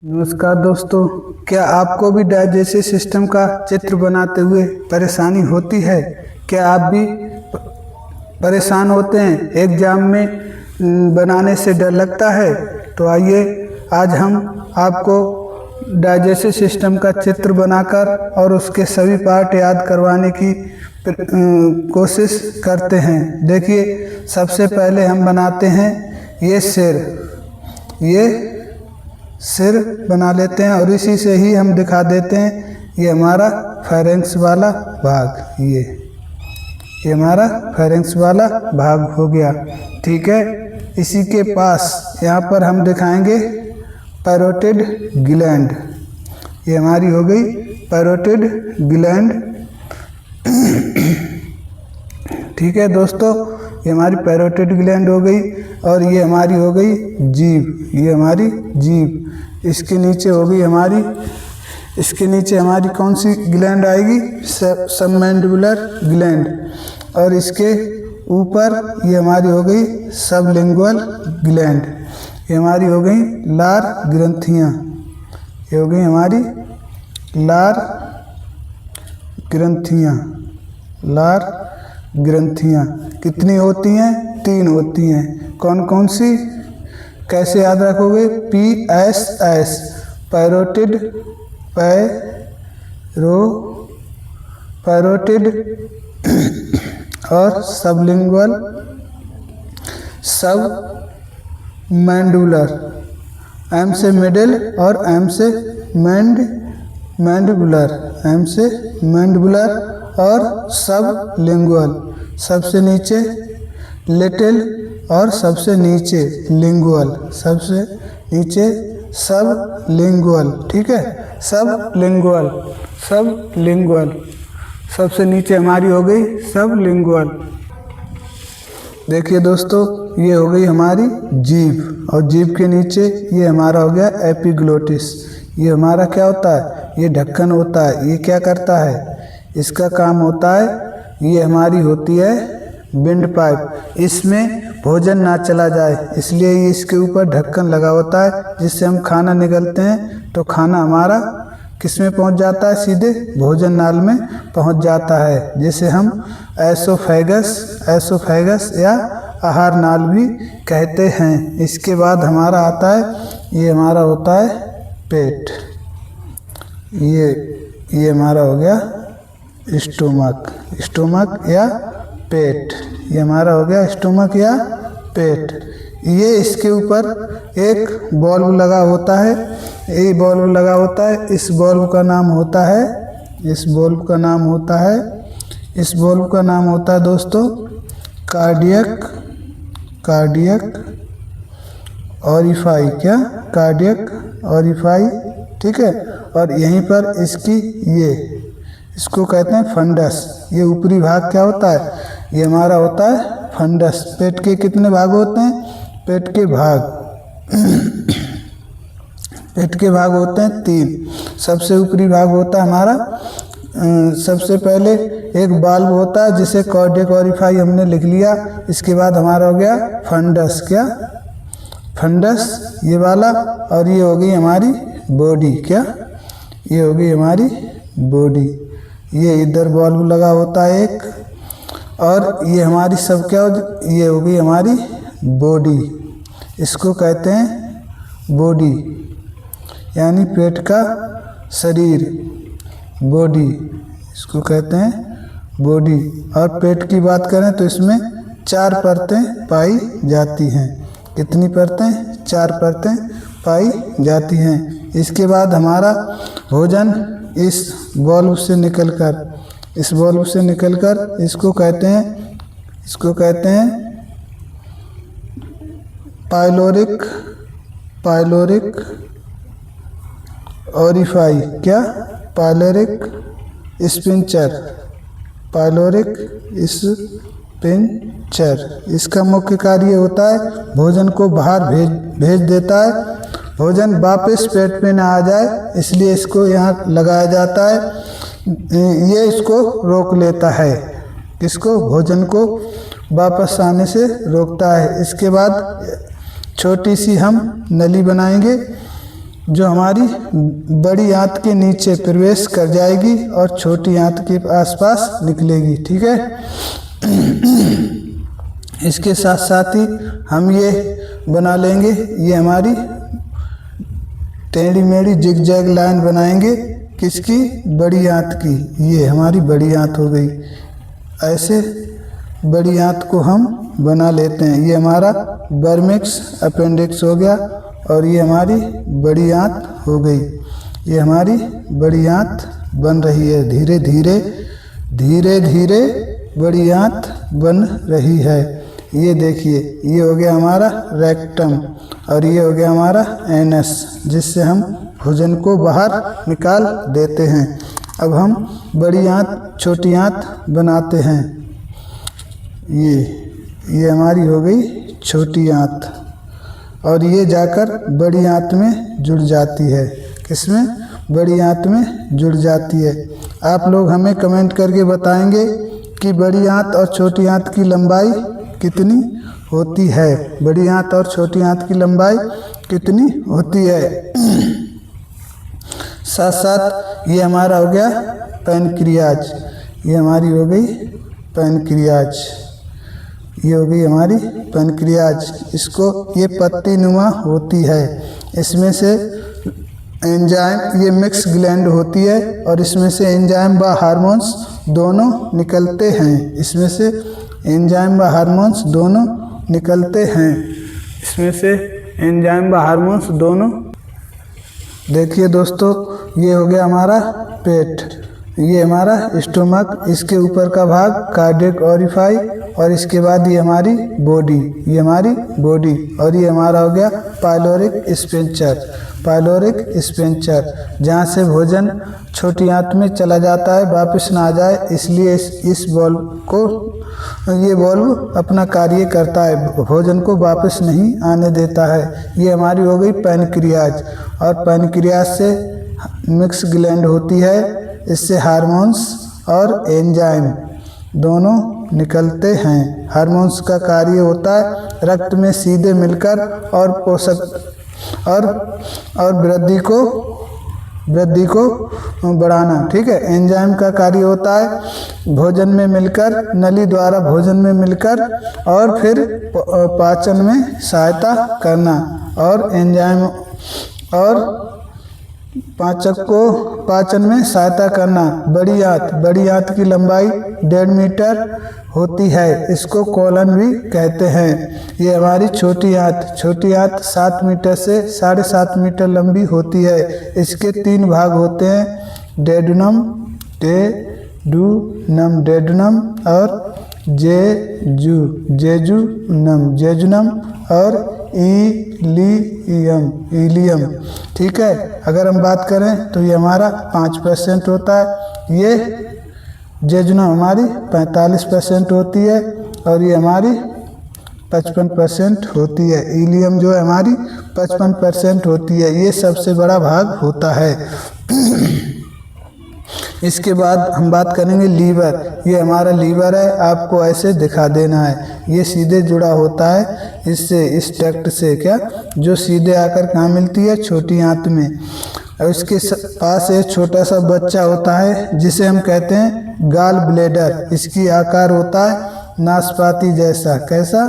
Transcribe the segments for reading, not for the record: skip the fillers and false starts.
नमस्कार दोस्तों, क्या आपको भी डाइजेस्टिव सिस्टम का चित्र बनाते हुए परेशानी होती है? क्या आप भी परेशान होते हैं? एग्जाम में बनाने से डर लगता है? तो आइए आज हम आपको डाइजेस्टिव सिस्टम का चित्र बनाकर और उसके सभी पार्ट याद करवाने की कोशिश करते हैं। देखिए, सबसे पहले हम बनाते हैं ये सिर बना लेते हैं और इसी से ही हम दिखा देते हैं ये हमारा फेरेंक्स वाला भाग। ये हमारा फेरेंक्स वाला भाग हो गया। ठीक है, इसी के पास यहाँ पर हम दिखाएंगे पैरोटिड ग्लैंड। ये हमारी हो गई पैरोटिड ग्लैंड। ठीक है दोस्तों, ये हमारी पैरोटिड ग्लैंड हो गई और ये हमारी हो गई जीभ। ये हमारी जीभ। इसके नीचे हो गई इसके नीचे हमारी कौन सी ग्लैंड आएगी? Submandibular gland. और इसके ऊपर ये हमारी हो गई सबलिंगुअल ग्लैंड। ये हमारी हो गई लार ग्रंथियाँ। ये हो गई हमारी लार ग्रंथियाँ। कितनी होती हैं? 3 होती हैं। कौन कौन सी? कैसे याद रखोगे? PSS पैरोटिड और सबलिंगुअल सबमैंडिबुलर। M से मिडिल और M से मैंडिबुलर और सबलिंगुअल। सबसे नीचे लिटिल और सबसे नीचे लिंगुअल। सबसे नीचे सबलिंगुअल। ठीक है, सबलिंगुअल। सबसे नीचे हमारी हो गई सबलिंगुअल। देखिए दोस्तों, ये हो गई हमारी जीभ और जीभ के नीचे ये हमारा हो गया एपिग्लोटिस। ये हमारा क्या होता है? ये ढक्कन होता है। ये क्या करता है? इसका काम होता है, ये हमारी होती है विंड पाइप। इसमें भोजन ना चला जाए इसलिए ये इसके ऊपर ढक्कन लगा होता है, जिससे हम खाना निगलते हैं तो खाना हमारा किस में पहुंच जाता है? सीधे भोजन नाल में पहुंच जाता है, जिसे हम एसोफेगस या आहार नाल भी कहते हैं। इसके बाद हमारा आता है, ये हमारा होता है पेट। ये हमारा हो गया स्टोमक या पेट। ये हमारा हो गया स्टोमक या पेट। ये इसके ऊपर एक बॉल्व लगा होता है। ये बॉल्व लगा होता है। इस बॉल्व का नाम होता है दोस्तों कार्डियक ऑरिफाई। क्या? कार्डियक ऑरिफाई। ठीक है, और यहीं पर इसको कहते हैं फंडस। ये ऊपरी भाग क्या होता है? ये हमारा होता है फंडस। पेट के कितने भाग होते हैं? पेट के भाग होते हैं 3। सबसे ऊपरी भाग होता है हमारा, सबसे पहले एक वाल्व होता है जिसे कार्डियक ऑरिफाई हमने लिख लिया। इसके बाद हमारा हो गया फंडस। क्या? फंडस ये वाला। और ये हो गई हमारी बॉडी। क्या? ये हो गई हमारी बॉडी। ये इधर बॉल्व लगा होता है एक, और ये हमारी सब क्या ये हो गई हमारी बॉडी। इसको कहते हैं बॉडी, यानी पेट का शरीर। बॉडी इसको कहते हैं बॉडी। और पेट की बात करें तो इसमें 4 परतें पाई जाती हैं। कितनी परतें? 4 परतें पाई जाती हैं। इसके बाद हमारा भोजन इस बॉल्व से निकलकर इसको कहते हैं पाइलोरिक ऑरिफाई। क्या? Pyloric sphincter. इसका मुख्य कार्य होता है भोजन को बाहर भेज देता है। भोजन वापस पेट में ना आ जाए इसलिए इसको यहाँ लगाया जाता है। ये इसको रोक लेता है। इसको भोजन को वापस आने से रोकता है। इसके बाद छोटी सी हम नली बनाएंगे जो हमारी बड़ी आंत के नीचे प्रवेश कर जाएगी और छोटी आंत के आसपास निकलेगी। ठीक है। इसके साथ साथ ही हम ये बना लेंगे, ये हमारी टेढ़ी मेढ़ी जिगजैग लाइन बनाएंगे किसकी, बड़ी आंत की। ये हमारी बड़ी आंत हो गई। ऐसे बड़ी आंत को हम बना लेते हैं। ये हमारा बर्मिक्स अपेंडिक्स हो गया और ये हमारी बड़ी आंत हो गई। ये हमारी बड़ी आंत बन रही है। धीरे धीरे धीरे धीरे बड़ी आंत बन रही है। ये देखिए, ये हो गया हमारा रेक्टम और ये हो गया हमारा एनस, जिससे हम भोजन को बाहर निकाल देते हैं। अब हम बड़ी आंत छोटी आंत बनाते हैं। ये हमारी हो गई छोटी आंत और ये जाकर बड़ी आंत में जुड़ जाती है। किसमें, बड़ी आंत में जुड़ जाती है। आप लोग हमें कमेंट करके बताएंगे कि बड़ी आंत और छोटी आंत की लंबाई कितनी होती है। बड़ी आंत और छोटी आंत की लंबाई कितनी होती है। साथ साथ ये हमारा हो गया पैनक्रियाज। ये हमारी हो गई पैनक्रियाज। ये हो गई हमारी पैनक्रियाज। इसको, ये पत्ती नुमा होती है। इसमें से एंजाइम, ये मिक्स ग्लैंड होती है और इसमें से एंजाइम व हार्मोन्स दोनों निकलते हैं। इसमें से एंजाइम व हार्मोन्स दोनों निकलते हैं। इसमें से एंजाइम व हार्मोन्स दोनों। देखिए दोस्तों, ये हो गया हमारा पेट, ये हमारा स्टोमक, इसके ऊपर का भाग कार्डियक ऑरिफाई और इसके बाद ये हमारी बॉडी, ये हमारी बॉडी और ये हमारा हो गया पाइलोरिक स्फिंक्टर। पाइलोरिक स्फिंक्टर, जहाँ से भोजन छोटी आंत में चला जाता है, वापस ना आ जाए, इसलिए इस बॉल्व को, ये बॉल्व अपना कार्य करता है, भोजन को वापस नहीं आने देता है। ये हमारी हो गई पैनक्रियाज और पैनक्रियाज से मिक्स ग्लैंड होती है। इससे हार्मोन्स और एंजाइम दोनों निकलते हैं। हार्मोन्स का कार्य होता है रक्त में सीधे मिलकर और पोषक और वृद्धि को बढ़ाना। ठीक है। एंजाइम का कार्य होता है भोजन में मिलकर, नली द्वारा भोजन में मिलकर और फिर पाचन में सहायता करना और एंजाइम और पाचक को पाचन में सहायता करना। बड़ी आंत की लंबाई 1.5 मीटर होती है। इसको कोलन भी कहते हैं। ये हमारी छोटी आंत 7 मीटर से 7.5 मीटर लंबी होती है। इसके 3 भाग होते हैं, डेडुनम और जेजुनम और इलियम। ठीक है। अगर हम बात करें तो ये हमारा 5% होता है। ये जेजुनम हमारी 45% होती है और ये हमारी 55% होती है। इलियम जो है हमारी 55% होती है। ये सबसे बड़ा भाग होता है। इसके बाद हम बात करेंगे लीवर। ये हमारा लीवर है, आपको ऐसे दिखा देना है। ये सीधे जुड़ा होता है इससे, इस ट्रैक्ट से, क्या, जो सीधे आकर कहाँ मिलती है, छोटी आंत में। और इसके पास एक छोटा सा बच्चा होता है जिसे हम कहते हैं गॉल ब्लैडर। इसकी आकार होता है नाशपाती जैसा। कैसा?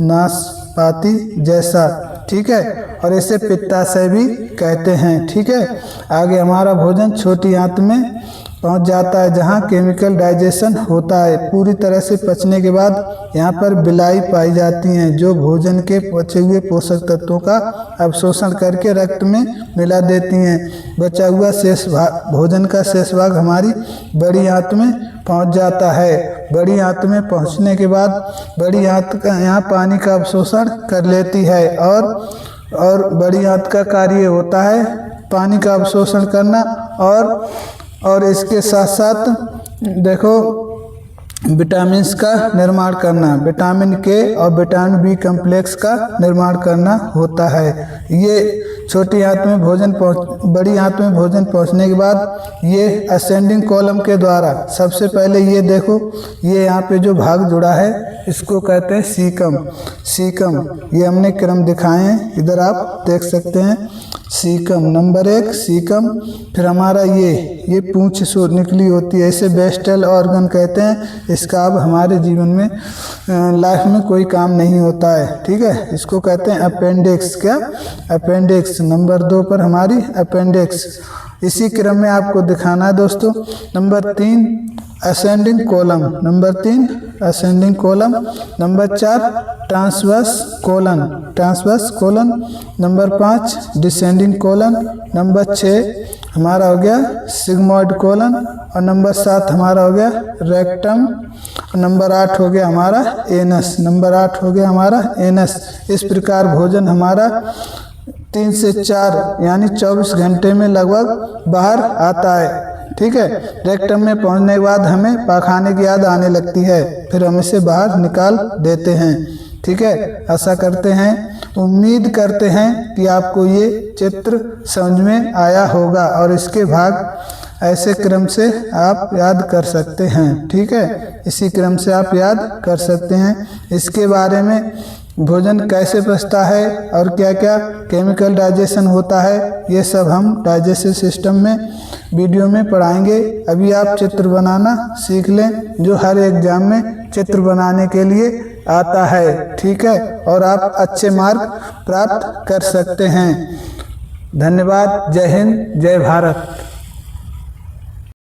नाशपाती जैसा। ठीक है। और इसे पित्ताशय भी कहते हैं। ठीक है। आगे हमारा भोजन छोटी आंत में पहुंच जाता है, जहां केमिकल डाइजेशन होता है। पूरी तरह से पचने के बाद यहाँ पर बिलाई पाई जाती हैं, जो भोजन के पचे हुए पोषक तत्वों का अवशोषण करके रक्त में मिला देती हैं। बचा हुआ शेष भाग, भोजन का शेष भाग हमारी बड़ी आंत में पहुंच जाता है। बड़ी आंत में पहुंचने के बाद बड़ी आंत का यहाँ पानी का अवशोषण कर लेती है और बड़ी आंत का कार्य होता है पानी का अवशोषण करना और इसके साथ साथ देखो विटामिन्स का निर्माण करना। विटामिन के और विटामिन बी कम्प्लेक्स का निर्माण करना होता है। ये छोटी आंत में बड़ी आंत में भोजन पहुंचने के बाद ये असेंडिंग कॉलम के द्वारा, सबसे पहले ये देखो, ये यहाँ पे जो भाग जुड़ा है इसको कहते हैं सीकम। ये हमने क्रम दिखाए हैं, इधर आप देख सकते हैं। Caecum, number 1 caecum. फिर हमारा ये पूंछ सो निकली होती है, इसे वेस्टल ऑर्गन कहते हैं। इसका अब हमारे जीवन में लाइफ में कोई काम नहीं होता है, ठीक है। इसको कहते हैं अपेंडिक्स। क्या? अपेंडिक्स। नंबर 2 पर हमारी अपेंडिक्स। इसी क्रम में आपको दिखाना है दोस्तों। Number 3 ascending column, number 3 ascending column. Number 4 transverse colon, transverse colon. Number 5 descending colon. Number 6 हमारा हो गया सिग्मॉइड कॉलन। और नंबर 7 हमारा हो गया रेक्टम। और नंबर 8 हो गया हमारा एनस, नंबर 8 हो गया हमारा एनस। इस प्रकार भोजन हमारा 3 से 4 यानी 24 घंटे में लगभग बाहर आता है, ठीक है। रेक्टम में पहुंचने के बाद हमें पाखाने की याद आने लगती है, फिर हम इसे बाहर निकाल देते हैं, ठीक है। आशा करते हैं, उम्मीद करते हैं कि आपको ये चित्र समझ में आया होगा और इसके भाग ऐसे क्रम से आप याद कर सकते हैं, ठीक है। इसी क्रम से आप याद कर सकते हैं। इसके बारे में भोजन कैसे पचता है और क्या क्या केमिकल डाइजेशन होता है, ये सब हम डाइजेस्टिव सिस्टम में वीडियो में पढ़ाएंगे। अभी आप चित्र बनाना सीख लें, जो हर एग्जाम में चित्र बनाने के लिए आता है, ठीक है। और आप अच्छे मार्क प्राप्त कर सकते हैं। धन्यवाद। जय हिंद, जय भारत।